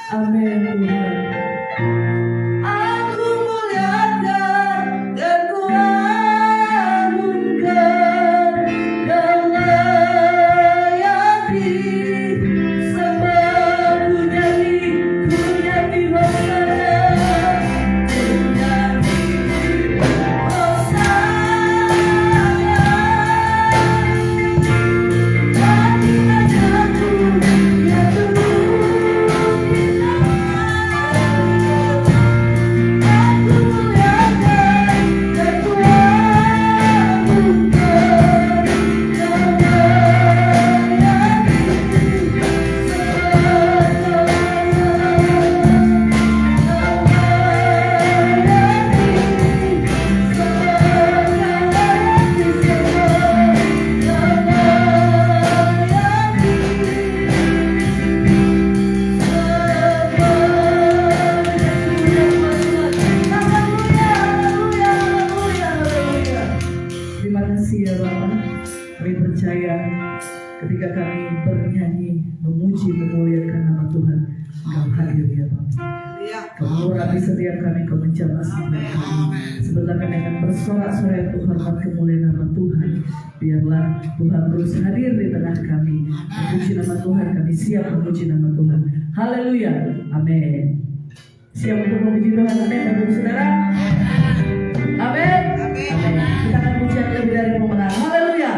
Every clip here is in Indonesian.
Amin Tuhan. Aku muliakan dan ku agungkan, Kau layak disembah. Ku nyanyi hosana, ketika kami bernyanyi, memuji, memuliakan nama Tuhan, Kau hadir ya Bapa. Kau murahi setiap kami, Kau menjamah setiap kami. Sebentar kami akan bersorak-sorai untuk hormat kemuliaan nama Tuhan. Biarlah Tuhan terus hadir di tengah kami. Memuji nama Tuhan, kami siap memuji nama Tuhan. Haleluya, amin. Siap untuk memuji Tuhan, amin. Bapak saudara, amin. Amin. Kita akan pujian lebih dari pemenang. Haleluya.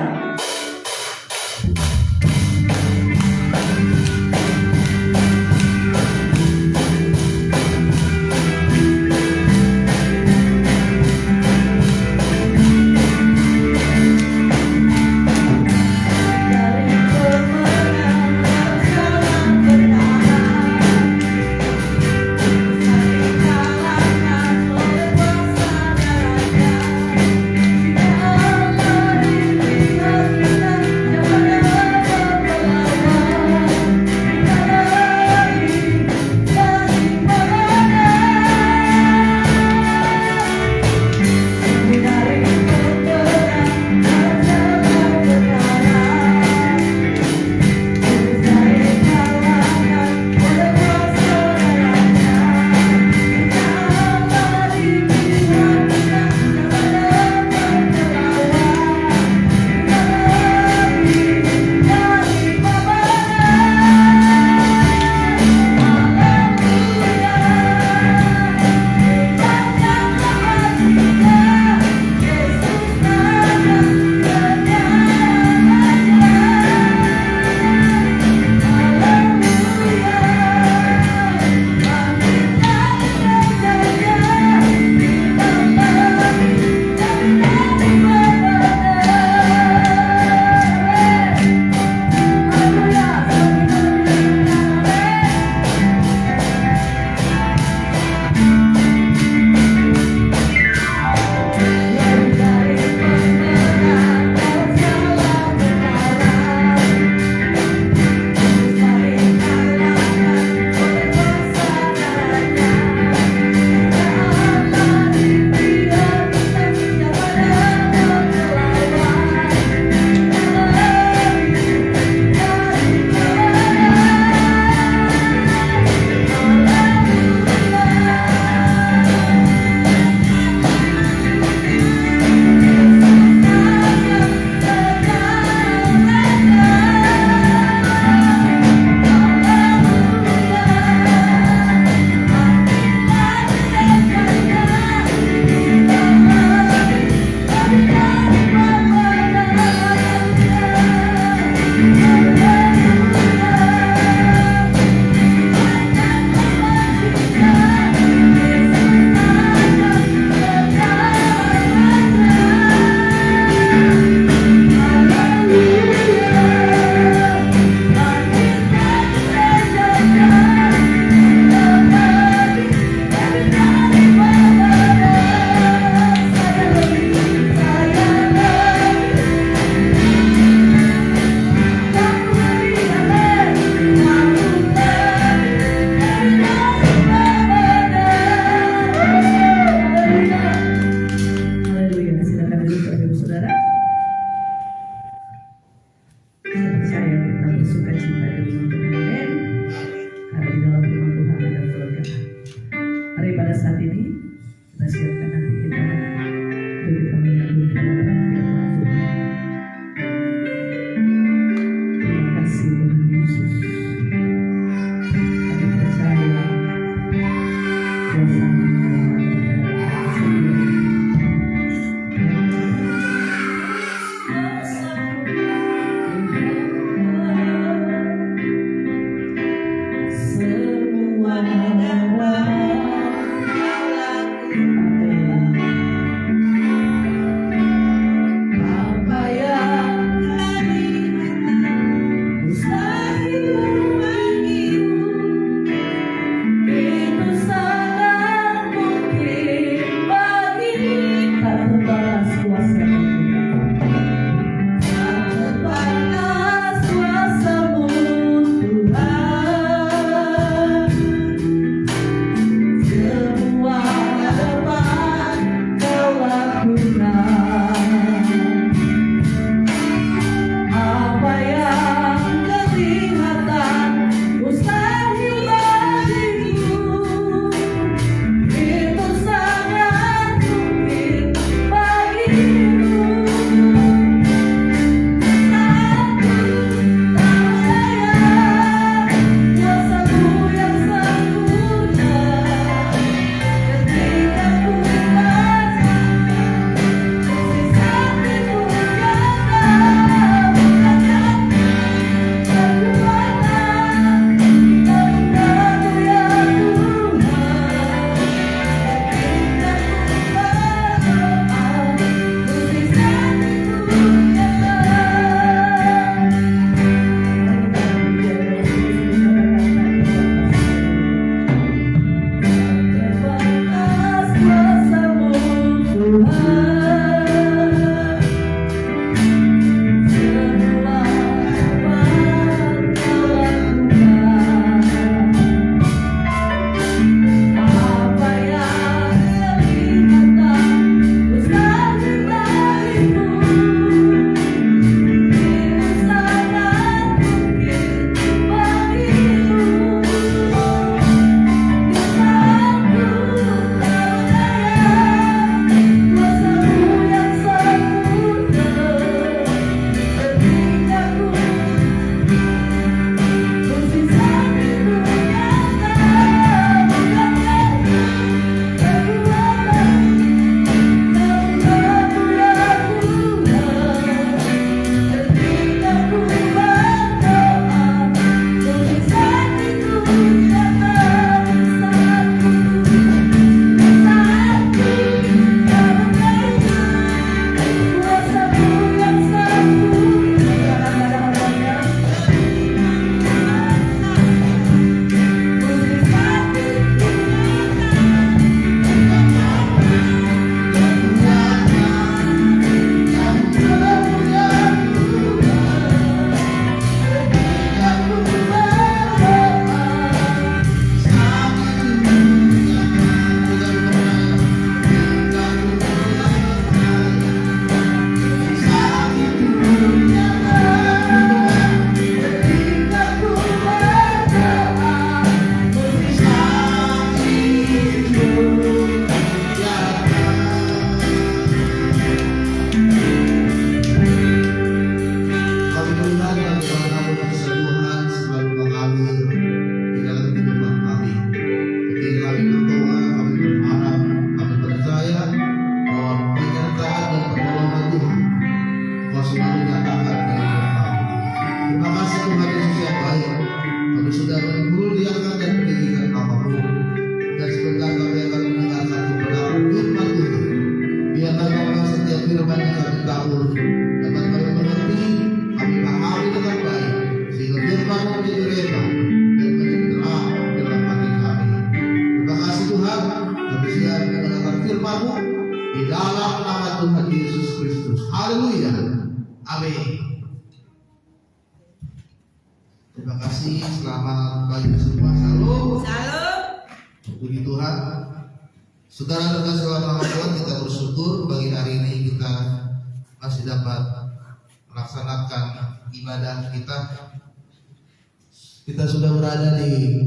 Kita sudah berada di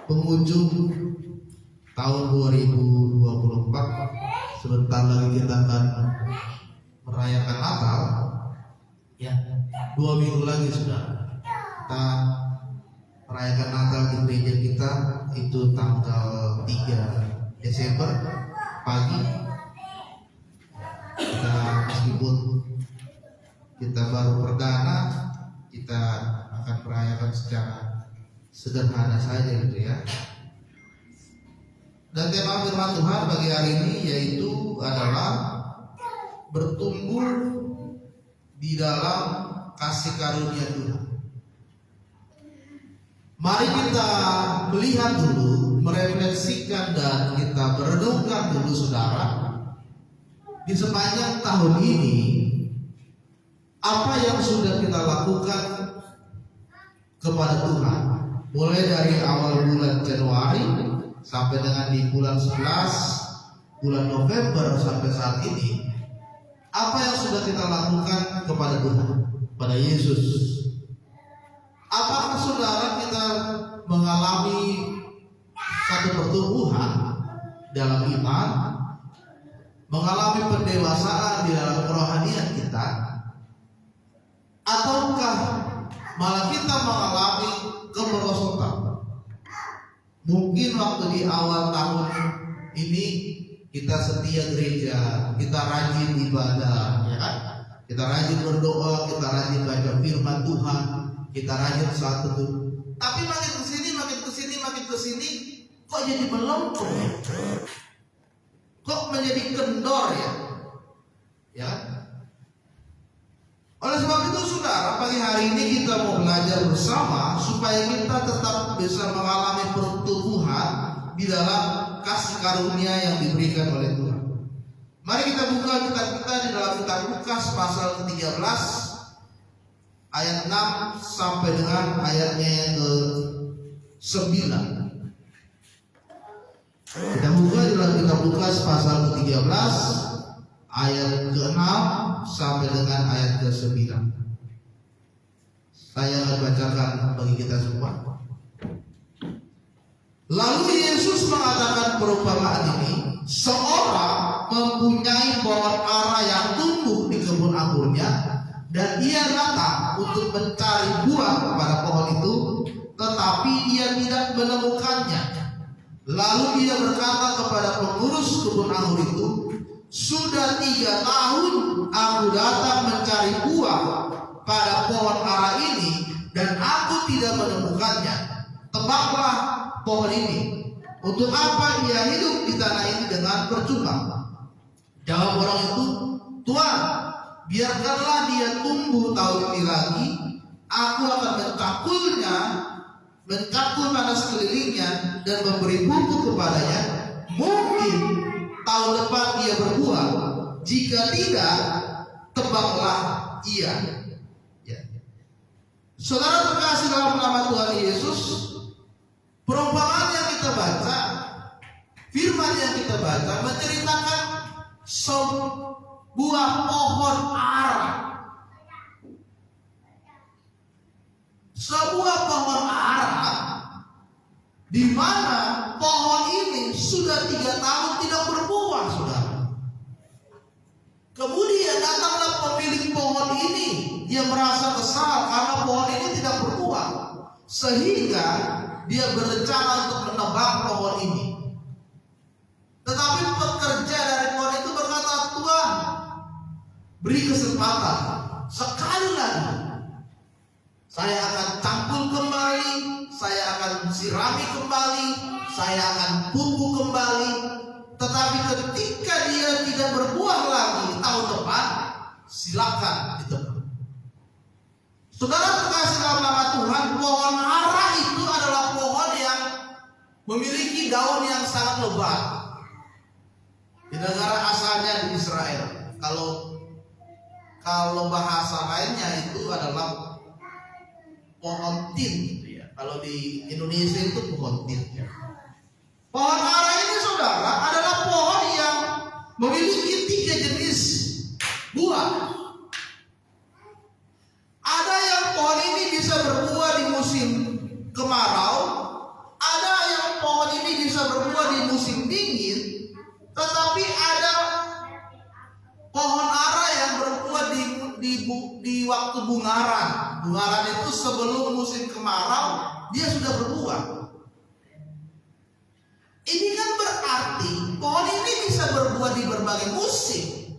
penghujung tahun 2024. Sebentar lagi kita akan merayakan Natal. Ya, 2 minggu lagi sudah kita merayakan Natal di gereja kita, itu tanggal 3 Desember pagi. Kita meskipun kita baru perdana, kita akan merayakan secara sederhana saja gitu ya. Dan tema firman Tuhan bagi hari ini yaitu adalah bertumbuh di dalam kasih karunia Tuhan. Mari kita melihat dulu, merefleksikan dan kita merenungkan dulu saudara, di sepanjang tahun ini apa yang sudah kita lakukan kepada Tuhan, mulai dari awal bulan Januari sampai dengan di bulan 11, bulan November sampai saat ini. Apa yang sudah kita lakukan kepada Tuhan, pada Yesus? Apakah saudara kita mengalami satu pertumbuhan dalam iman, mengalami pendewasaan di dalam kerohanian kita, ataukah malah kita mengalami kemerosotan? Mungkin waktu di awal tahun ini kita setia gereja, kita rajin ibadah, ya kan? Kita rajin berdoa, kita rajin baca firman Tuhan, kita rajin satu tuh. Tapi makin kesini, kok jadi melempem? Kok menjadi kendor ya? Ya. Oleh sebab itu saudara, pagi hari ini kita mau belajar bersama supaya kita tetap bisa mengalami pertumbuhan di dalam kasih karunia yang diberikan oleh Tuhan. Mari kita buka kitab kita di dalam kitab Lukas pasal ke-13 ayat 6 sampai dengan ayatnya yang ke-9. Kita buka di dalam kitab Lukas pasal ke-13 ayat ke-6 sampai dengan ayat ke-9. Saya akan bacakan bagi kita semua. Lalu Yesus mengatakan perumpamaan ini, seorang mempunyai pohon ara yang tumbuh di kebun anggurnya, dan ia datang untuk mencari buah pada pohon itu, tetapi ia tidak menemukannya. Lalu ia berkata kepada pengurus kebun anggur itu, sudah 3 tahun aku datang mencari buah pada pohon ara ini, dan aku tidak menemukannya. Tebaklah pohon ini. Untuk apa ia hidup di tanah ini dengan percuma? Jawab orang itu, Tuhan, biarkanlah dia tumbuh tahun ini lagi. Aku akan mencakul tanah sekelilingnya dan memberi pupuk kepadanya. Mungkin tahun depan ia berbuah. Jika tidak, tebaklah ia. Ya. Saudara terkasih dalam nama Tuhan Yesus, perumpamaan yang kita baca, firman yang kita baca menceritakan sebuah pohon ara. Sebuah pohon ara di mana pohon ini sudah 3 tahun tidak berbuah, saudara. Kemudian datanglah pemilik pohon ini, dia merasa kesal karena pohon ini tidak berbuah, sehingga dia berencana untuk menebang pohon ini. Tetapi pekerja dari pohon itu berkata, Tuhan, beri kesempatan sekali lagi. Saya akan cangkul kembali, saya akan sirami kembali, saya akan pupuk kembali. Tetapi ketika dia tidak berbuah lagi tahun depan, silakan ditebang. Saudara terkasih dalam nama Tuhan, pohon ara itu adalah pohon yang memiliki daun yang sangat lebat. Di negara asalnya di Israel. Kalau bahasa lainnya itu adalah pohon tin gitu ya. Kalau di Indonesia itu pohon tin ya. Pohon ara ini saudara adalah pohon yang memiliki 3 jenis buah. Ada yang pohon ini bisa berbuah di musim kemarau, ada yang pohon ini bisa berbuah di musim dingin, tetapi ada pohon ara yang berbuah di waktu bungaran. Bungaran itu sebelum musim kemarau dia sudah berbuah. Ini kan berarti pohon ini bisa berbuah di berbagai musim.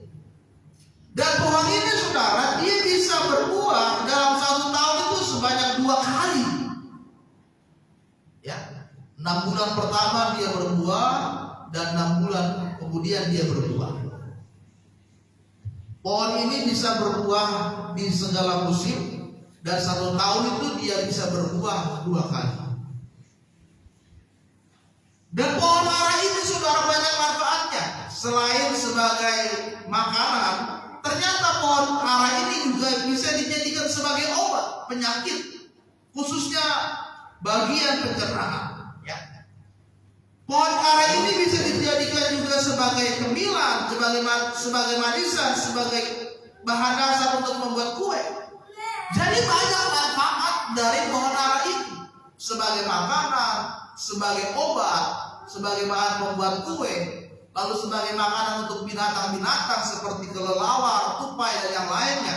Dan pohon ini saudara, dia bisa berbuah dalam 1 tahun itu sebanyak 2 kali. Ya, 6 bulan pertama dia berbuah dan 6 bulan kemudian dia berbuah. Pohon ini bisa berbuah di segala musim dan 1 tahun itu dia bisa berbuah 2 kali. Dan pohon ara ini saudara banyak manfaatnya. Selain sebagai makanan, ternyata pohon ara ini juga bisa dijadikan sebagai obat penyakit, khususnya bagian pencernaan. Ya. Pohon ara ini bisa dijadikan juga sebagai cemilan, sebagai manisan, sebagai bahan dasar untuk membuat kue. Jadi banyak manfaat dari pohon ara ini sebagai makanan, sebagai obat, sebagai bahan pembuat kue, lalu sebagai makanan untuk binatang-binatang seperti kelelawar, tupai dan yang lainnya.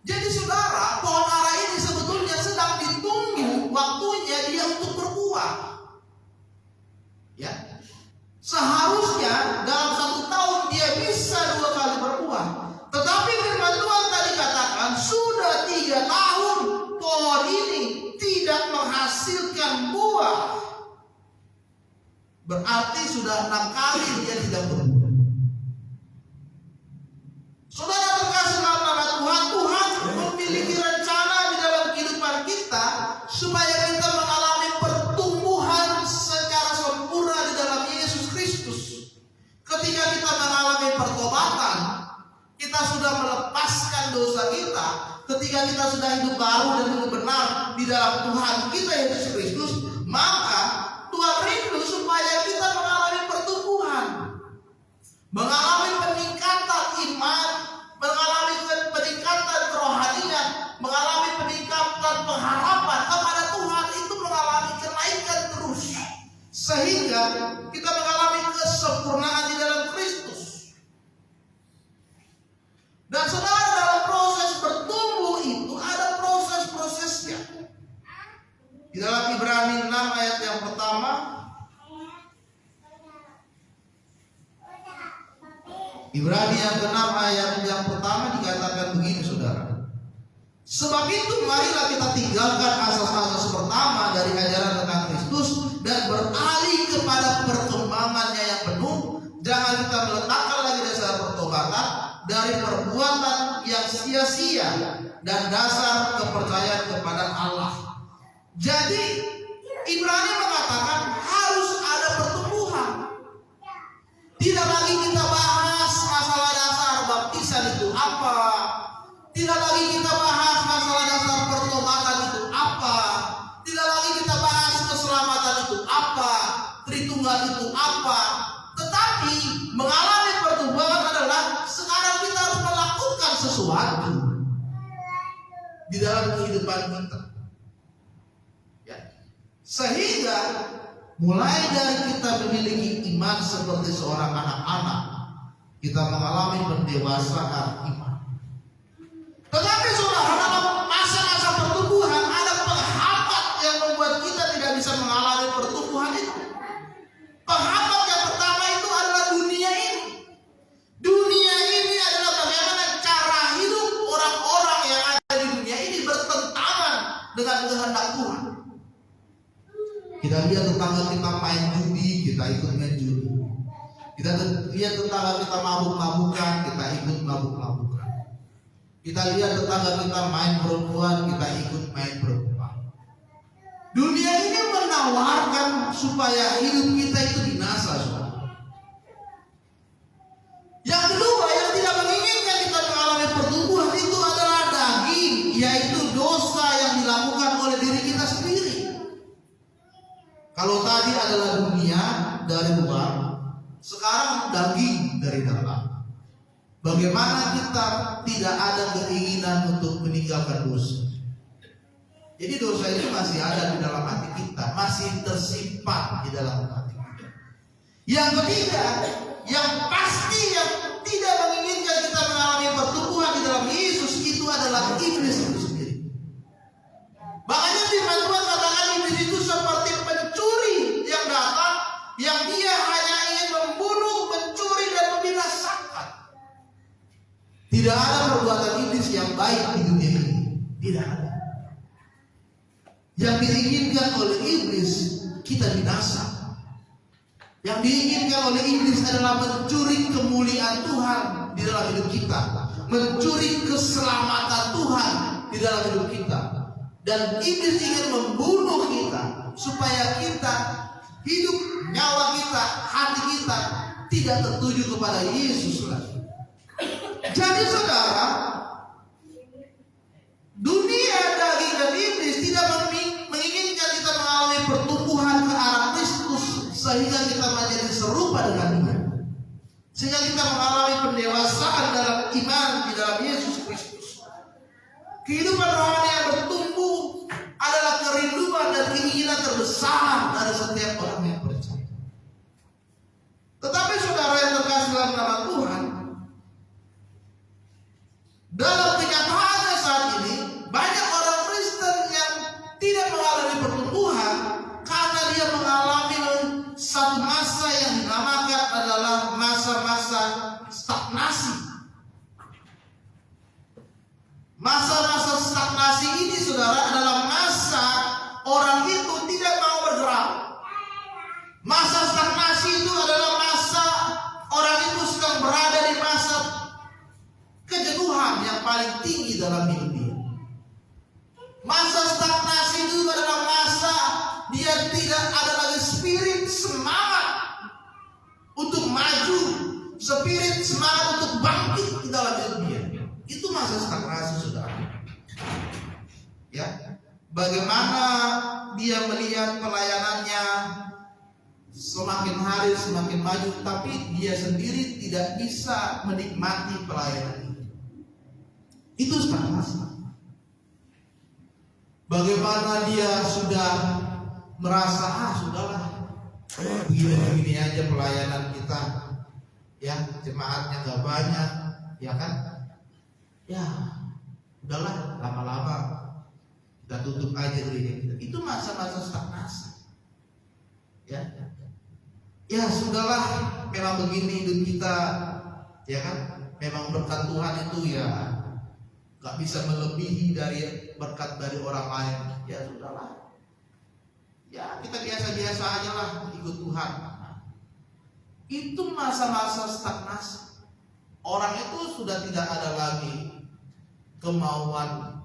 Jadi saudara, pohon ara ini sebetulnya sedang ditunggu waktunya dia untuk berbuah. Ya, seharusnya dalam 1 tahun dia bisa 2 kali berbuah. Tetapi firman Tuhan tadi katakan sudah 3 tahun pohon ini tidak menghasilkan buah. Berarti sudah 6 kali dia tidak berbuah. Saudara terkasih dalam nama Tuhan, Tuhan memiliki rencana di dalam kehidupan kita supaya kita mengalami pertumbuhan secara sempurna di dalam Yesus Kristus. Ketika kita mengalami pertobatan, kita sudah melepaskan dosa kita. Ketika kita sudah hidup baru dan hidup benar di dalam Tuhan kita Yesus Kristus, maka Tuhan rindu supaya kita mengalami pertumbuhan, mengalami peningkatan iman, mengalami peningkatan kerohanian, mengalami peningkatan pengharapan kepada Tuhan. Itu mengalami kenaikan terus, sehingga kita mengalami kesempurnaan di dalam Kristus. Dan saudara, dalam proses bertumbuh itu ada proses-prosesnya. Di dalam Ibrani 6 ayat yang pertama, Ibrani yang ke-6 ayat yang pertama dikatakan begini saudara. Sebab itu marilah kita tinggalkan asas-asas pertama dari ajaran tentang Kristus dan beralih kepada perkembangannya yang penuh. Jangan kita meletakkan lagi dasar pertobatan dari perbuatan yang sia-sia dan dasar kepercayaan kepada Allah. Jadi Ibrani mengatakan harus ada pertumbuhan. Tidak lagi kita bahas masalah dasar baptisan itu apa, tidak lagi kita bahas masalah dasar pertobatan itu apa, tidak lagi kita bahas keselamatan itu apa, Tritunggal itu apa. Tetapi mengalami pertumbuhan adalah sekarang kita harus melakukan sesuatu di dalam kehidupan kita. Sehingga mulai dari kita memiliki iman seperti seorang anak-anak, kita mengalami pendewasaan iman. Tetapi saudara, dalam masa-masa pertumbuhan ada penghambat yang membuat kita tidak bisa mengalami pertumbuhan itu. Penghambat yang pertama itu adalah dunia ini. Dunia ini adalah bagaimana cara hidup orang-orang yang ada di dunia ini bertentangan dengan kehendak Tuhan. Kita lihat tetangga kita main judi, kita ikut main judi. Kita lihat tetangga kita mabuk-mabukan, kita ikut mabuk-mabukan. Kita lihat tetangga kita main perempuan, kita ikut main perempuan. Dunia ini menawarkan supaya hidup kita itu binasa, saudara. Yang kedua, yang tidak menginginkan kita mengalami pertumbuhan itu adalah daging, yaitu dosa yang dilakukan oleh diri kita sendiri. Kalau tadi adalah dunia dari luar, sekarang daging dari dalam. Bagaimana kita tidak ada keinginan untuk meninggalkan dosa? Jadi dosa itu masih ada di dalam hati kita, masih tersimpan di dalam hati kita. Yang ketiga, yang pasti yang tidak menginginkan kita mengalami pertumbuhan di dalam Yesus itu adalah iblis itu sendiri. Makanya firman Tuhan katakan iblis itu seperti pencuri yang datang, yang dia hanya ingin membunuh, mencuri dan membinasakan. Tidak ada perbuatan iblis yang baik di dunia ini, tidak ada. Yang diinginkan oleh iblis kita binasa. Yang diinginkan oleh iblis adalah mencuri kemuliaan Tuhan di dalam hidup kita, mencuri keselamatan Tuhan di dalam hidup kita. Dan iblis ingin membunuh kita supaya kita hidup, nyawa kita, hati kita tidak tertuju kepada Yesus lagi. Jadi saudara, dunia daging dan iblis tidak menginginkan kita mengalami pertumbuhan ke arah Kristus sehingga kita menjadi serupa dengan Dia, sehingga kita mengalami pendewasaan dalam iman di dalam Yesus Kristus. Kehidupan rohani yang bertumbuh adalah kerinduan dan keinginan terbesar dari setiap orang yang percaya. Tetapi saudara yang terkasih dalam nama Tuhan, dalam kenyataannya saat ini banyak orang Kristen yang tidak mengalami pertumbuhan karena dia mengalami satu masa yang dinamakan adalah masa-masa stagnasi. Masa-masa stagnasi ini saudara adalah masa orang itu tidak mau bergerak. Masa stagnasi itu adalah masa orang itu sedang berada di masa kejenuhan yang paling tinggi dalam hidup dia. Masa stagnasi itu adalah masa dia tidak ada lagi spirit semangat untuk maju, spirit semangat untuk bangkit di dalam hidup dia. Itu masa stagnasi saudara. Ya, bagaimana dia melihat pelayanannya semakin hari semakin maju, tapi dia sendiri tidak bisa menikmati pelayanan itu. Itu stagnasi. Bagaimana dia sudah merasa sudahlah, begini aja pelayanan kita, ya jemaatnya nggak banyak, ya kan? Ya udahlah, lama-lama kita tutup aja gereja kita. Itu masa-masa stagnasi. Ya sudahlah, memang begini hidup kita, ya kan? Memang berkat Tuhan itu ya gak bisa melebihi dari berkat dari orang lain. Ya sudahlah, ya kita biasa-biasa aja lah ikut Tuhan. Itu masa-masa stagnasi. Orang itu sudah tidak ada lagi kemauan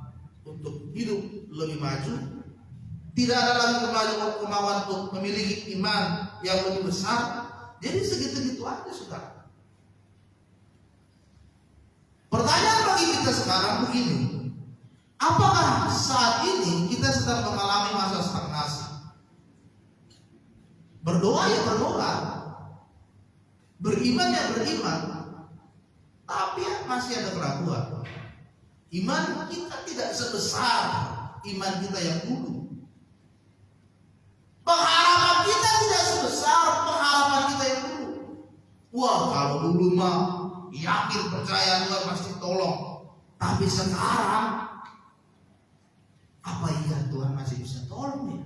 untuk hidup lebih maju, tidak ada lagi kemauan untuk memiliki iman yang lebih besar. Jadi segitu-gitu aja saudara. Pertanyaan bagi kita sekarang begini, apakah saat ini kita sedang mengalami masa stagnasi? Berdoa ya berdoa, beriman ya beriman, tapi ya masih ada keraguan. Iman kita tidak sebesar iman kita yang dulu. Pengharapan kita tidak sebesar pengharapan kita yang dulu. Wah, kalau dulu mah yakin percaya Tuhan pasti tolong. Tapi sekarang, apa iya Tuhan masih bisa tolong ya?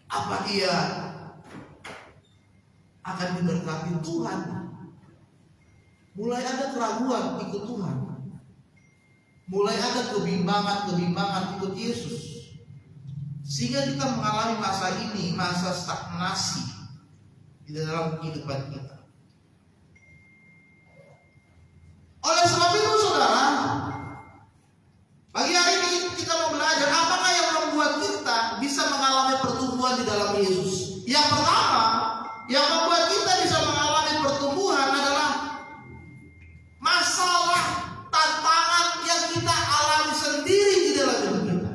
Apa iya akan diberkati Tuhan? Mulai ada keraguan ikut Tuhan. Mulai ada kebimbangan ikut Yesus. Sehingga kita mengalami masa ini, masa stagnasi di dalam kehidupan kita. Oleh sebab itu saudara, pagi hari ini kita mau belajar apakah yang membuat kita bisa mengalami pertumbuhan di dalam Yesus. Yang pertama, yang membuat kita bisa mengalami pertumbuhan adalah masalah tantangan yang kita alami sendiri di dalam hidup kita.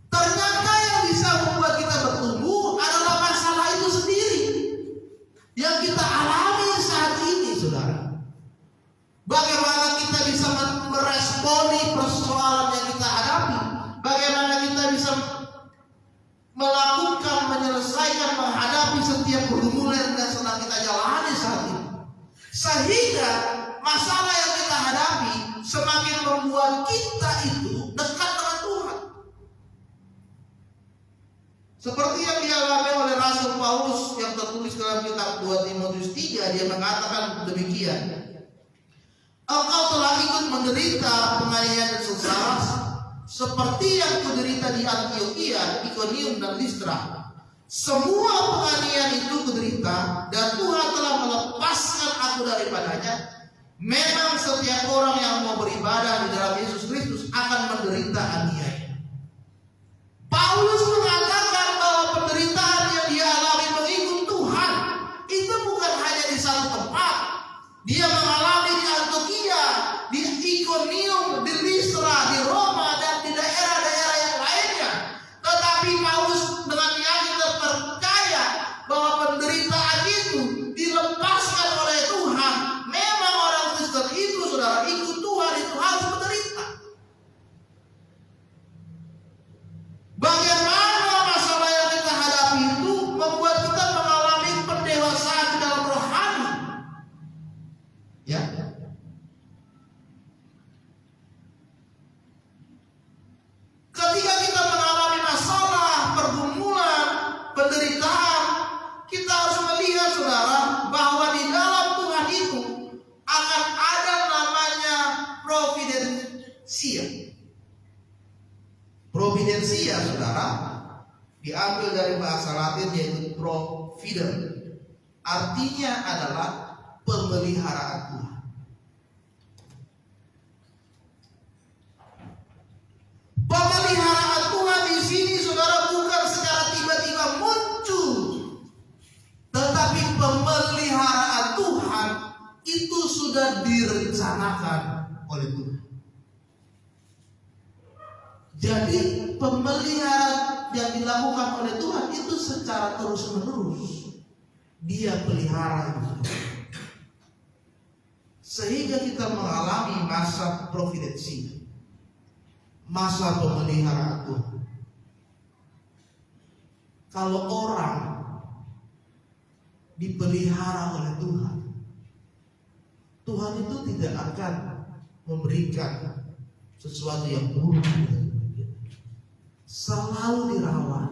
Ternyata yang bisa membuat kita bertumbuh adalah masalah itu sendiri yang kita alami saat ini, saudara. Bagaimana kita bisa meresponi persoalan yang kita hadapi? Bagaimana kita bisa melakukan, menyelesaikan, menghadapi setiap pergumulan yang sedang kita jalani saat ini? Sehingga masalah yang kita hadapi semakin membuat kita itu dekat dengan Tuhan. Seperti yang dialami oleh Rasul Paulus yang tertulis dalam kitab 2 Timotius 3, dia mengatakan demikian. Engkau telah ikut menderita penganiayaan dan sengsara seperti yang kuderita di Antiokhia, Ikonium dan Listra. Semua penganiayaan itu kuderita, dan Tuhan telah melepaskan aku daripadanya. Memang setiap orang yang mau beribadah di dalam Yesus Kristus akan menderita aniaya. Paulus mengatakan bahwa penderitaan yang dia alami mengikut Tuhan itu bukan hanya di satu tempat. Dia mengalami di Antiokhia, di Ikonium, di Listra, di Roma, dan di daerah-daerah yang lainnya. Tetapi Paulus dengan yakin dan percaya bahwa penderitaan itu dilepaskan oleh Tuhan. Memang orang Kristen itu, saudara, ikut Tuhan itu harus menderita. Bagaimana masalah yang kita hadapi itu membuat kita mengalami pendewasaan di dalam rohani. Ya. Ketika kita mengalami masalah, pergumulan, penderitaan, kita harus melihat, saudara, bahwa di dalam Tuhan itu akan ada namanya providensia. Providensia, saudara, diambil dari bahasa Latin yaitu providere. Artinya adalah pemeliharaan Tuhan. Pemeliharaan Tuhan di sini, saudara, bukan secara tiba-tiba muncul, tetapi pemeliharaan Tuhan itu sudah direncanakan oleh Tuhan. Jadi pemeliharaan yang dilakukan oleh Tuhan itu secara terus-menerus Dia pelihara itu. Sehingga kita mengalami masa providensi, masa pemeliharaan Tuhan. Kalau orang dipelihara oleh Tuhan, Tuhan itu tidak akan memberikan sesuatu yang buruk. Selalu dirawat.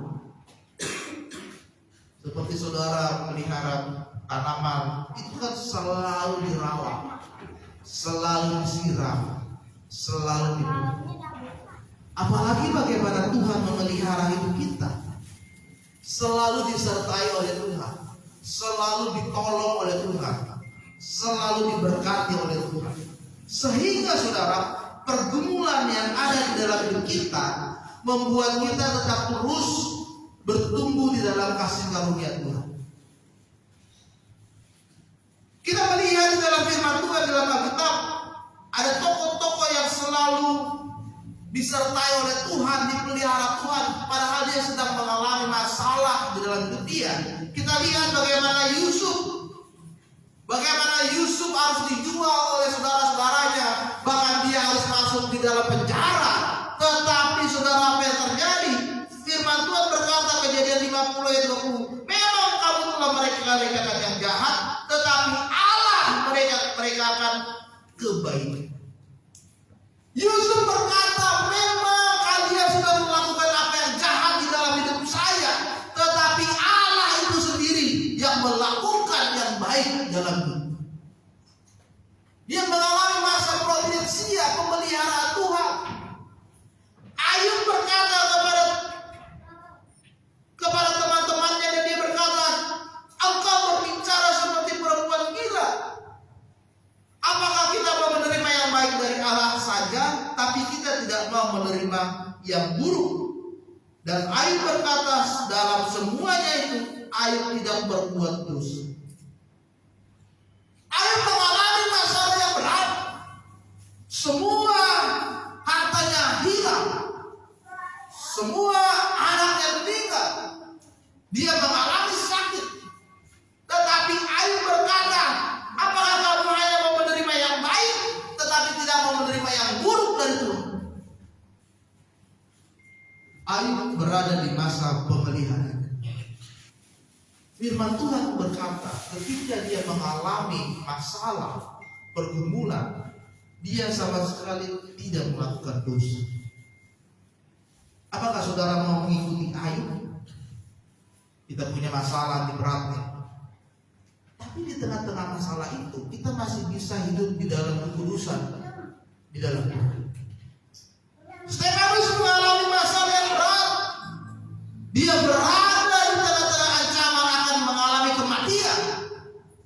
Seperti saudara melihara tanaman, itu kan selalu dirawat, selalu disiram, selalu dipupuk. Apalagi bagaimana Tuhan memelihara hidup kita. Selalu disertai oleh Tuhan, selalu ditolong oleh Tuhan, selalu diberkati oleh Tuhan. Sehingga saudara, pergumulan yang ada di dalam hidup kita membuat kita tetap terus bertumbuh di dalam kasih karunia Tuhan. Kita melihat di dalam firman Tuhan dalam Alkitab, ada tokoh-tokoh yang selalu disertai oleh Tuhan, dipelihara Tuhan, padahal dia sedang mengalami masalah di dalam hidup dia. Kita lihat bagaimana Yusuf harus dijual oleh saudara-saudaranya, bahkan dia harus masuk di dalam penjara. Tetapi saudara, apa yang terjadi? Firman Tuhan berkata, Kejadian 50 ayat 20, memang kamu telah mereka-rekakan yang jahat, tetapi Allah mereka akan kebaikan. Yusuf berkata, memang kalian sudah melakukan apa yang jahat di dalam hidup saya, tetapi Allah itu sendiri yang melakukan yang baik dalam hidup. Dia mengalami masa providensia, pemeliharaan Tuhan. Ayub berkata kepada teman-temannya, dan dia berkata, engkau berbicara seperti perempuan gila. Apakah kita mau menerima yang baik dari Allah saja, tapi kita tidak mau menerima yang buruk? Dan Ayub berkata, dalam semuanya itu Ayub tidak berbuat dosa. Ayub mengalami masalah yang berat. Semua hartanya hilang, semua anaknya meninggal, dia mengalami sakit. Tetapi Ayub berkata, apakah kamu hanya mau menerima yang baik, tetapi tidak mau menerima yang buruk dari Tuhan? Ayub berada di masa pemeliharaan. Firman Tuhan berkata, ketika dia mengalami masalah, pergumulan, dia sama sekali tidak melakukan dosa. Apakah saudara mau mengikuti Ayub? Kita punya masalah di beratnya, tapi di tengah-tengah masalah itu kita masih bisa hidup di dalam kekudusan, di dalam Tuhan. Stefanus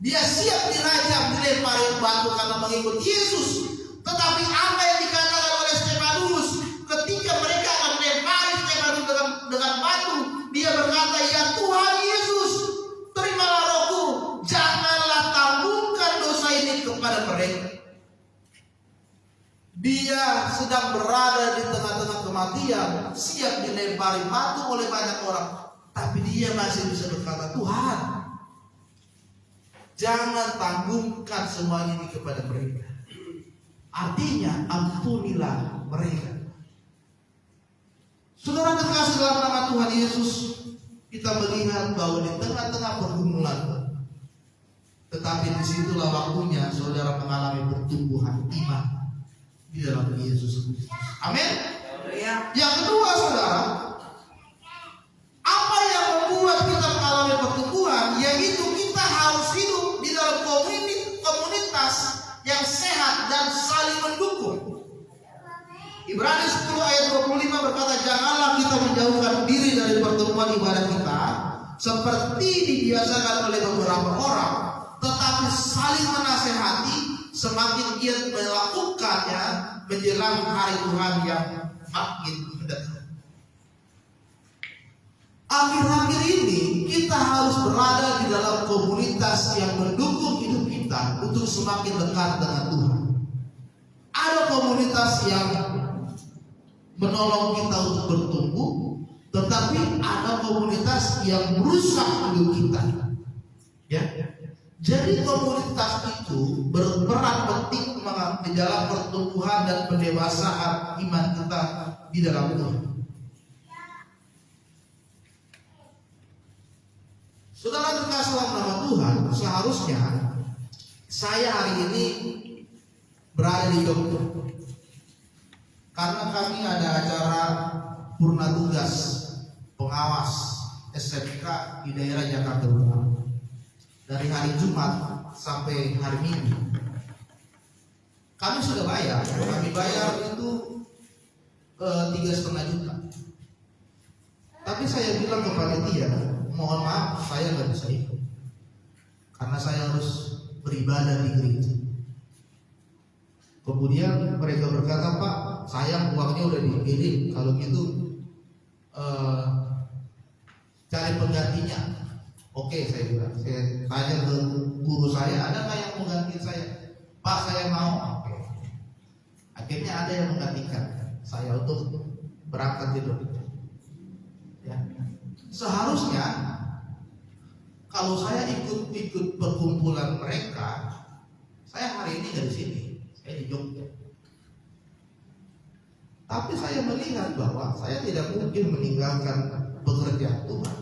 Dia siap dirajam, dilempari batu karena mengikut Yesus. Tetapi apa yang dikatakan oleh Stefanus ketika mereka akan melempari Stefanus dengan batu, dia berkata, "Ya Tuhan Yesus, terimalah rohku, janganlah tanggungkan dosa ini kepada mereka." Dia sedang berada di tengah-tengah kematian, siap dilempari batu oleh banyak orang, tapi dia masih bisa berkata, "Tuhan, jangan tanggungkan semua ini kepada mereka." Artinya, ampunilah mereka. Saudara terkasih dalam nama Tuhan Yesus, kita melihat bahwa di tengah-tengah pergumulan, tetapi disitulah waktunya saudara mengalami pertumbuhan iman di dalam Yesus Kristus. Amin. Yang kedua, saudara, apa yang membuat kita mengalami pertumbuhan, yaitu kita harus hidup di dalam komunitas yang sehat dan saling mendukung. Ibrani 10 ayat 25 berkata, "Janganlah kita menjauhkan diri dari pertemuan ibadah kita seperti dibiasakan oleh beberapa orang, tetapi saling menasehati semakin giat melakukannya menjelang hari Tuhan yang makin mendekat." Akhir-akhir ini kita harus berada di dalam komunitas yang mendukung hidup kita untuk semakin dekat dengan Tuhan. Ada komunitas yang menolong kita untuk bertumbuh, tetapi ada komunitas yang merusak hidup kita. Ya. Jadi komunitas itu berperan penting di dalam pertumbuhan dan pendewasaan iman kita di dalam Tuhan. Saudara terkasih dalam nama Tuhan, seharusnya saya hari ini berada di Jogja karena kami ada acara purna tugas pengawas SMK di daerah Jakarta Utara dari hari Jumat sampai hari Minggu. Kami sudah bayar, kami bayar itu 3,5 juta. Tapi saya bilang ke panitia, mohon maaf, saya nggak bisa ikut karena saya harus beribadah di gereja. Kemudian mereka berkata, "Pak, sayang uangnya udah dikirim, kalau gitu cari penggantinya." Oke, saya bilang. Saya tanya ke guru saya, "Ada nggak yang mengganti saya?" "Pak, saya mau." Oke. Akhirnya ada yang menggantikan saya untuk berangkat itu. Ya. Seharusnya kalau saya ikut perkumpulan mereka, saya hari ini dari sini, saya di Jogja. Tapi saya melihat bahwa saya tidak mungkin meninggalkan pekerjaan Tuhan,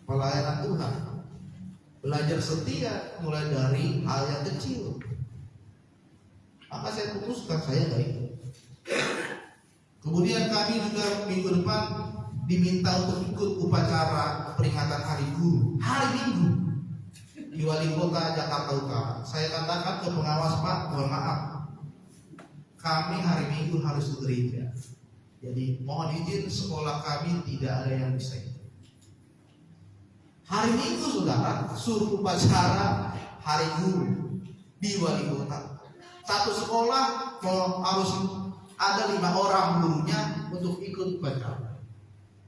pelayanan Tuhan, belajar setia mulai dari hal yang kecil. Maka saya putuskan saya nggak ikut. Kemudian kami juga minggu depan diminta untuk ikut upacara peringatan Hari Guru hari Minggu di Wali Kota Jakarta Utara. Saya katakan ke pengawas, "Pak, mohon maaf, kami hari Minggu harus ke gereja. Jadi mohon izin, sekolah kami tidak ada yang bisa ikut." Hari Minggu saudara suruh upacara Hari Guru di Wali Kota. Satu sekolah harus ada 5 orang gurunya untuk ikut upacara.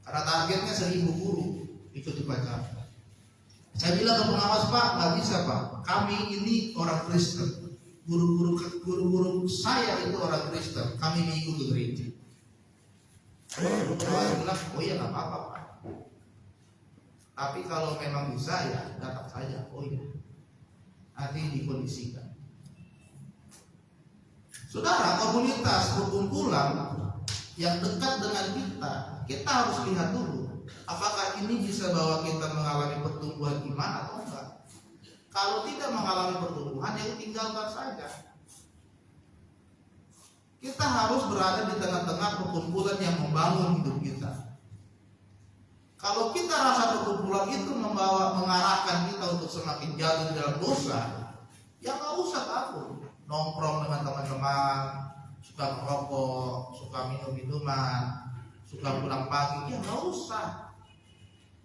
Karena targetnya 1.000 guru ikut upacara. Saya bilang ke pengawas, "Pak, nggak bisa Pak. Kami ini orang Kristen. Guru-guru saya itu orang Kristen. Kami minggu ke gereja." Pengawas bilang, "Oh iya nggak apa-apa Pak. Tapi kalau memang bisa ya datang saja." "Oh iya. Nanti dikondisikan." Saudara, komunitas perkumpulan yang dekat dengan kita harus lihat dulu apakah ini bisa bawa kita mengalami pertumbuhan iman atau enggak. Kalau tidak mengalami pertumbuhan, ya tinggalkan saja. Kita harus berada di tengah-tengah perkumpulan yang membangun hidup kita. Kalau kita rasa perkumpulan itu mengarahkan kita untuk semakin jatuh dalam dosa, ya nggak usah takut. Nongkrong dengan teman-teman, suka merokok, suka minum minuman, suka pulang pagi, ya nggak usah.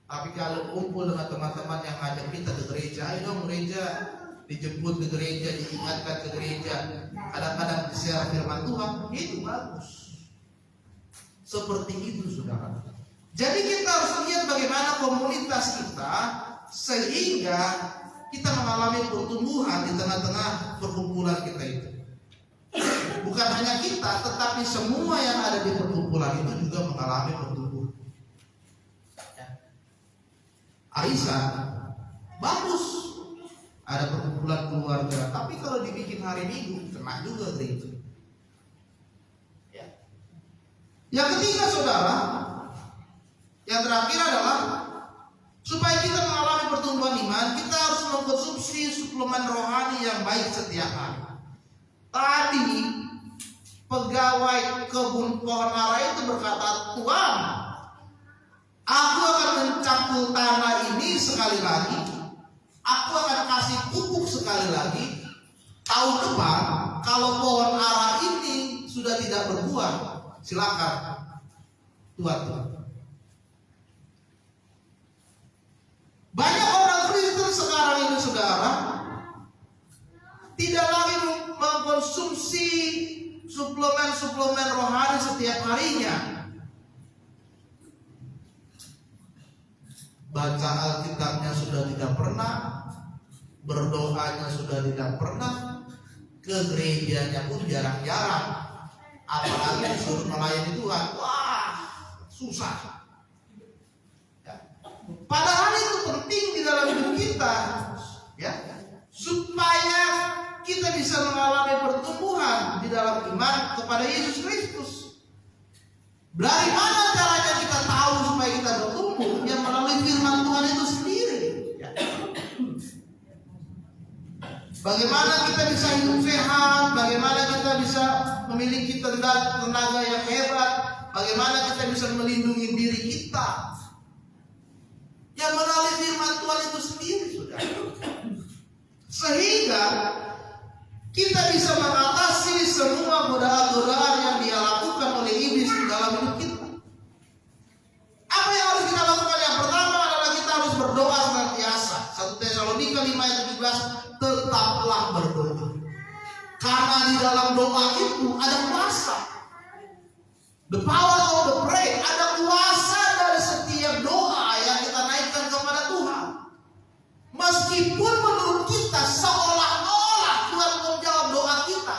Tapi kalau kumpul dengan teman-teman yang ngajak kita ke gereja, ayo dong gereja, dijemput ke gereja, diingatkan ke gereja, kadang-kadang share firman Tuhan, itu bagus. Seperti itu, saudara. Jadi kita harus lihat bagaimana komunitas kita sehingga kita mengalami pertumbuhan di tengah-tengah perkumpulan kita itu. Bukan hanya kita, tetapi semua yang ada di perkumpulan itu juga mengalami pertumbuhan. Arisan bagus, ada perkumpulan keluarga, tapi kalau dibikin hari Minggu kena juga gereja. Ya. Yang ketiga, saudara, yang terakhir adalah supaya kita mengalami pertumbuhan iman, kita harus mengkonsumsi suplemen rohani yang baik setiap hari. Tadi pegawai kebun pohon ara itu berkata, Tuhan, aku akan mencangkul tanah ini sekali lagi, aku akan kasih pupuk sekali lagi. Tahun depan kalau pohon ara ini sudah tidak berbuah, silakan Tuhan. Banyak orang Kristen sekarang ini, saudara, tidak lagi mengkonsumsi suplemen-suplemen rohani setiap harinya. Baca Alkitabnya sudah tidak pernah, berdoanya sudah tidak pernah, ke gerejanya pun jarang-jarang. Apalagi disuruh melayani Tuhan, wah susah. Padahal itu penting di dalam hidup kita, ya, supaya kita bisa mengalami pertumbuhan di dalam iman kepada Yesus Kristus. Dari mana caranya kita tahu supaya kita bertumbuh? Ya melalui firman Tuhan itu sendiri. Ya. Bagaimana kita bisa hidup sehat? Bagaimana kita bisa memiliki tenaga yang hebat? Bagaimana kita bisa melindungi diri kita? Ya melalui firman Tuhan itu sendiri, saudara. Sehingga kita bisa mengatasi semua godaan-godaan yang dia lakukan oleh iblis di dalam hidup kita. Apa yang harus kita lakukan? Yang pertama adalah kita harus berdoa senantiasa. 1 Tesalonika 5:17, tetaplah berdoa. Karena di dalam doa itu ada kuasa. The power of the prayer, ada kuasa dari setiap doa yang kita naikkan kepada Tuhan. Meskipun menurut kita seolah-olah Tuhan menjawab doa kita,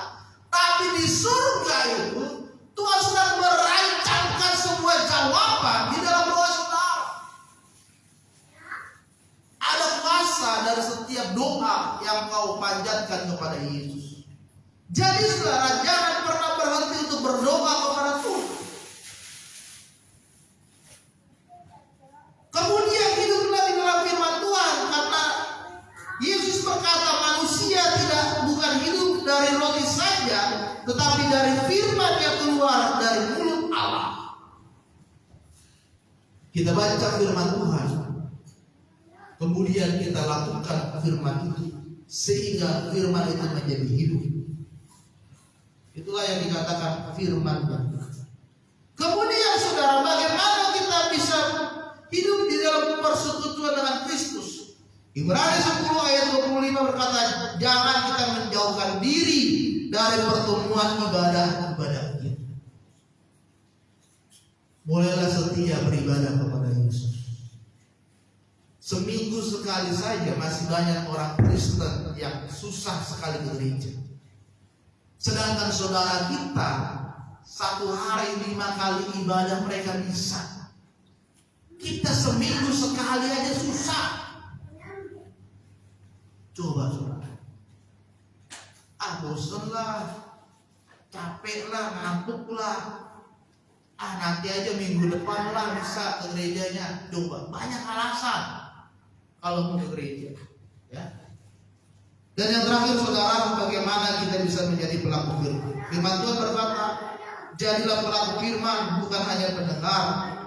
tapi di surga itu Tuhan sedang merancangkan semua jawaban di dalam doa saudara. Ada kuasa dari setiap doa yang kau panjatkan kepada Yesus. Jadi saudara, jangan pernah berhenti untuk berdoa kepada Tuhan. Kemudian hiduplah di dalam firman Tuhan, karena Yesus berkata manusia bukan hidup dari roti saja, tetapi dari firman yang keluar dari mulut Allah. Kita baca firman Tuhan, kemudian kita lakukan firman itu, sehingga firman itu menjadi hidup. Itulah yang dikatakan firman Tuhan. Kemudian saudara, bagaimana kita bisa hidup di dalam persekutuan dengan Kristus? Ibrani 10 ayat 25 berkata, jangan kita menjauhkan diri dari pertemuan ibadah kita. Mulailah setia beribadah kepada Yesus. Seminggu sekali saja masih banyak orang Kristen yang susah sekali ke gereja. Sedangkan saudara kita satu hari 5 kali ibadah mereka bisa. Kita seminggu sekali aja susah. Coba saudara. Bosan lah, capek lah, ngantuk lah. Nanti aja minggu depan lah bisa ke gerejanya. Coba, banyak alasan kalau mau ke gereja. Ya. Dan yang terakhir saudara, bagaimana kita bisa menjadi pelaku firman? Firman Tuhan berkata, jadilah pelaku firman, bukan hanya pendengar,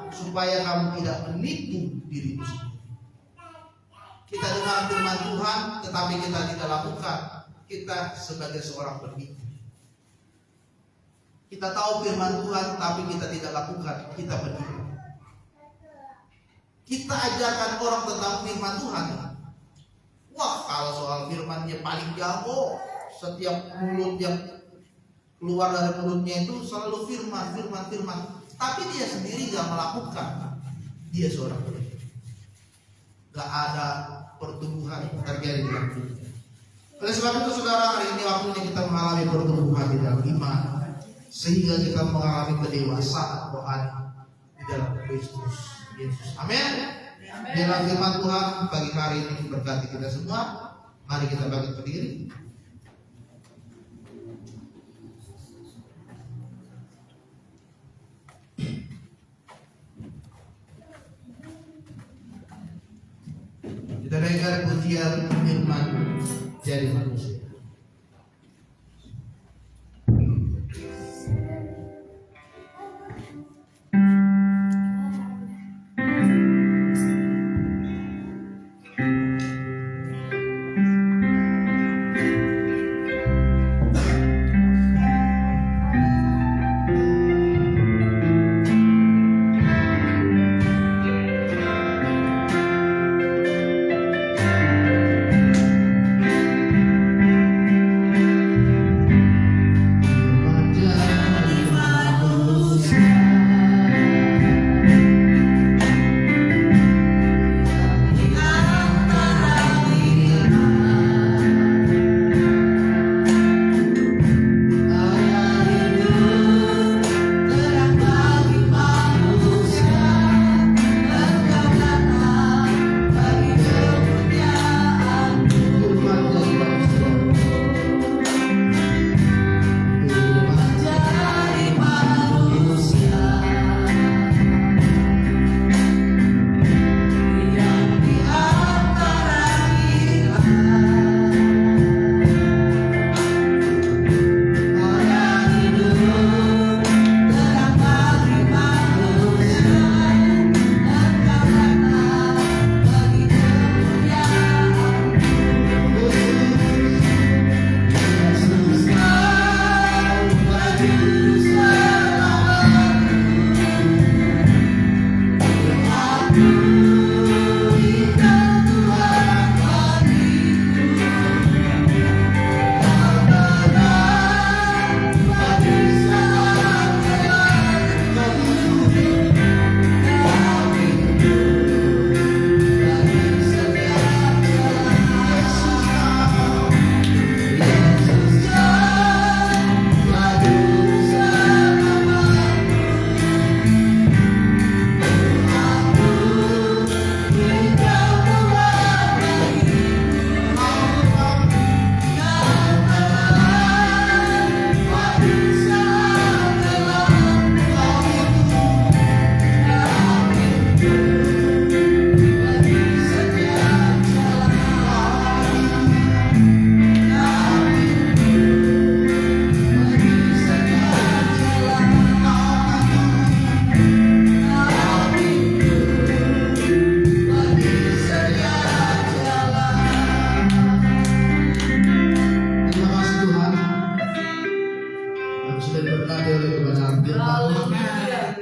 supaya kamu tidak menipu dirimu sendiri. Kita dengar firman Tuhan, tetapi kita tidak lakukan. Kita sebagai seorang penipu. Kita tahu firman Tuhan, tapi kita tidak lakukan. Kita penipu. kita ajarkan orang tentang firman Tuhan, wah kalau soal firman dia paling jago. Setiap mulut yang keluar dari mulutnya itu selalu firman. Tapi dia sendiri gak melakukan. Dia seorang pendeta. Gak ada pertumbuhan terjadi dalam dirinya. Oleh sebab itu saudara, hari ini waktunya kita mengalami pertumbuhan di dalam iman, sehingga kita mengalami kedewasaan rohani di dalam Kristus Yesus. Amin. Dalam firman Tuhan pagi hari ini berkati kita semua. Mari kita bangkit berdiri. Kita dengar pujian firman jadi manusia.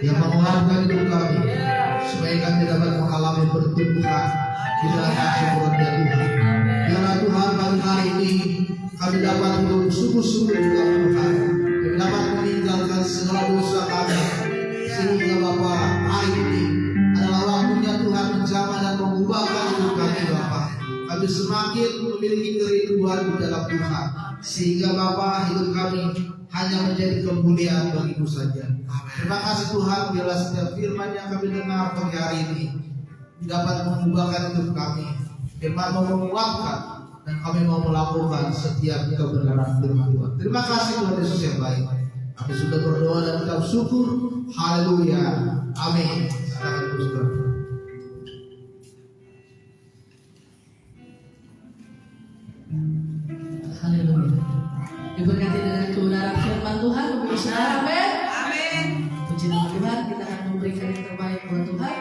yang menguatkan hidup kami supaya kami dapat mengalami pertumbuhan di dalam kesyukuran ya Tuhan. Biarlah Tuhan pada hari ini kami dapat hidup sungguh-sungguh di dalam Tuhan. Kami dapat meninggalkan segala dosa kami sehingga Bapa hari ini adalah waktunya Tuhan menjamah dan mengubahkan hidup kami Bapa. Kami semakin memiliki kerinduan di dalam Tuhan sehingga Bapa hidup kami hanya menjadi kemuliaan bagi-Mu saja. Terima kasih Tuhan, biarlah setiap firman yang kami dengar pagi hari ini dapat mengubahkan hidup kami. Firman mau menguatkan dan kami mau melakukan setiap kebenaran firman Tuhan. Terima kasih Tuhan Yesus yang baik. Kami sudah berdoa dan ucap syukur. Haleluya. Amin. Silakan teruskan. Haleluya. Diberkati dengan kebenaran firman Tuhan, Bapak Saudara. Amin. Puji nama Tuhan, kita akan memberikan yang terbaik buat Tuhan.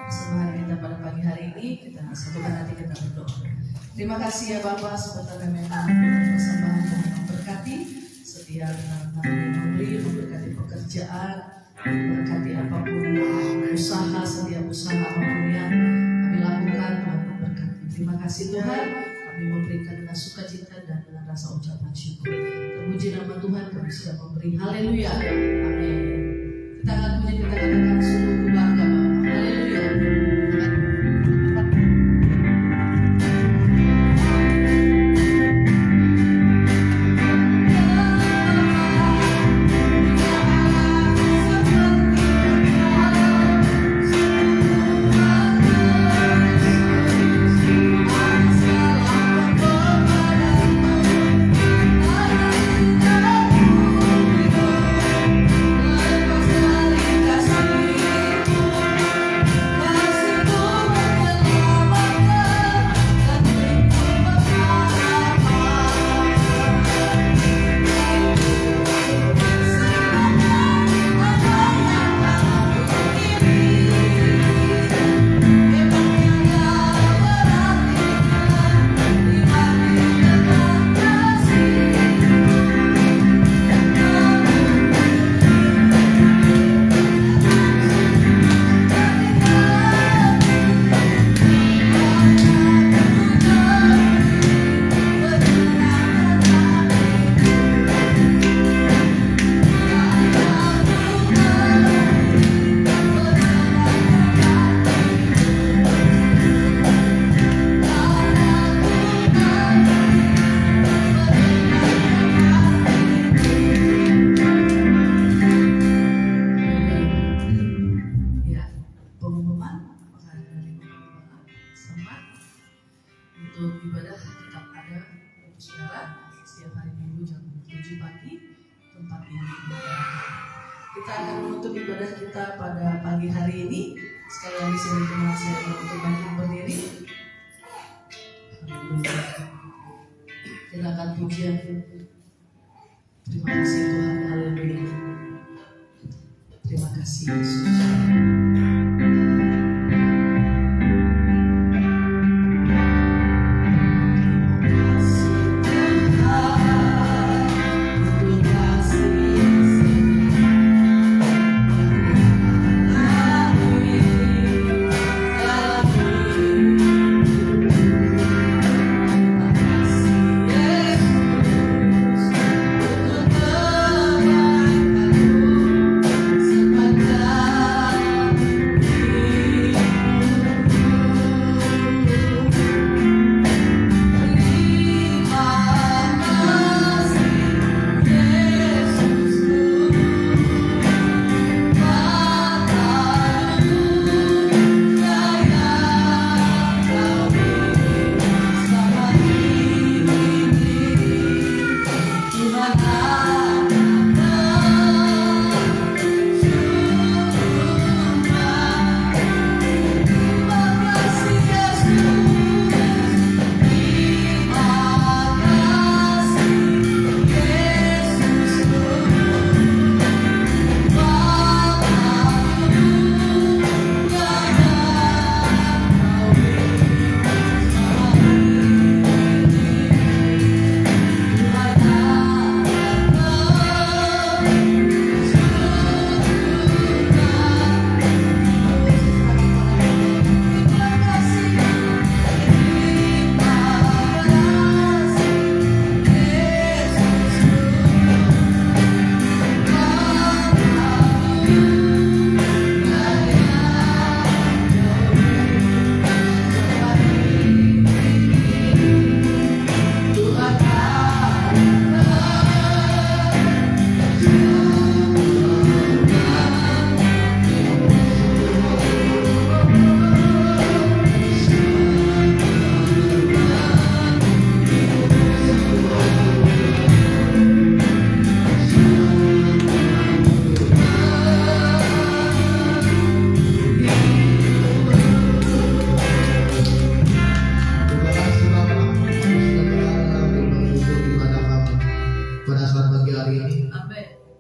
Persembahan kita pada pagi hari ini, kita satukan hati kita berdoa. Terima kasih ya Bapak, sebentar memang persembahan Tuhan memberkati setiap kami memberi, memberkati pekerjaan, Berkati apapun usaha, setiap usaha apapun yang kami lakukan, Tuhan memberkati. Terima kasih Tuhan, kami memberikan dengan sukacita dan dengan rasa ucapan syukur. Terpuji nama Tuhan, kami sudah memberi. Haleluya, amin. Kita akan puji, kita katakan sungguh bangga Bapak. Haleluya. Kita akan menutup ibadah kita pada pagi hari ini. Sekali lagi saya mohon saya untuk bangkit berdiri. Kita akan pujian. Terima kasih Tuhan, haleluya. Terima kasih Yesus.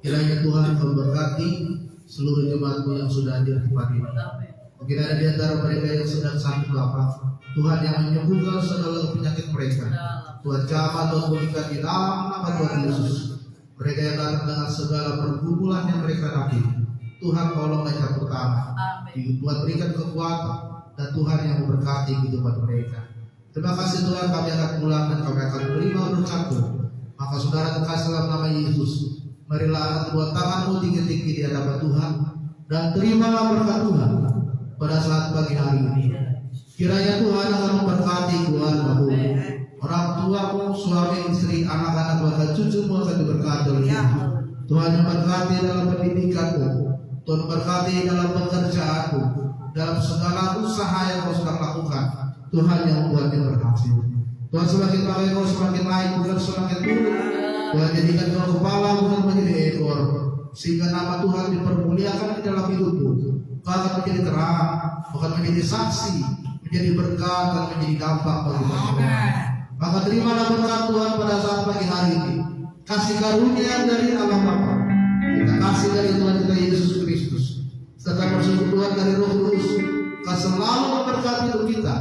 Kiranya Tuhan memberkati seluruh jemaatmu yang sudah hadir di pagi ini. Mungkin ada di antara mereka yang sedang sakit lapar, Tuhan yang menyembuhkan segala penyakit mereka. Tuhan jamah dan pulihkan di dalam nama Tuhan Yesus. Mereka yang datang dengan segala pergumulan yang mereka hadapi, Tuhan tolong mereka pertama. Tuhan berikan kekuatan dan Tuhan yang memberkati kehidupan mereka. Terima kasih Tuhan, kami akan pulang dan kami akan menerima berkat-Mu. Maka saudara terkasih dalam nama Yesus, marilah angkat kedua tanganmu tinggi-tinggi di hadapan Tuhan dan terimalah berkat Tuhan pada saat pagi hari ini. Kiranya Tuhan akan memberkati keluarga-Mu, orang tuamu, suami, istri, anak-anak, bahkan cucumu akan diberkati oleh Tuhan. Tuhan yang berkati dalam pendidikanmu, Tuhan berkati dalam pekerjaanmu, dalam segala usaha yang kau sedang lakukan. Tuhan yang membuatnya berhasil. Tuhan semakin baik kau semakin naik, bukan semakin turun. Tuhan jadikan kau kepala bukan menjadi ekor, sehingga nama Tuhan dipermuliakan di dalam hidupmu. Kau akan menjadi terang, bukan menjadi saksi, menjadi berkat dan menjadi dampak bagi banyak orang. Maka terimalah berkat Tuhan pada saat pagi hari ini. Kasih karunia dari Allah Bapa, kita kasih dari Tuhan kita Yesus Kristus, serta persekutuan dari Roh Kudus, akan selalu memberkati hidup kita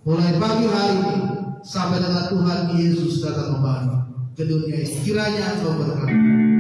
mulai pagi hari ini sampai dengan Tuhan Yesus datang kembali ke dunia ini. Kiranya Engkau berkati.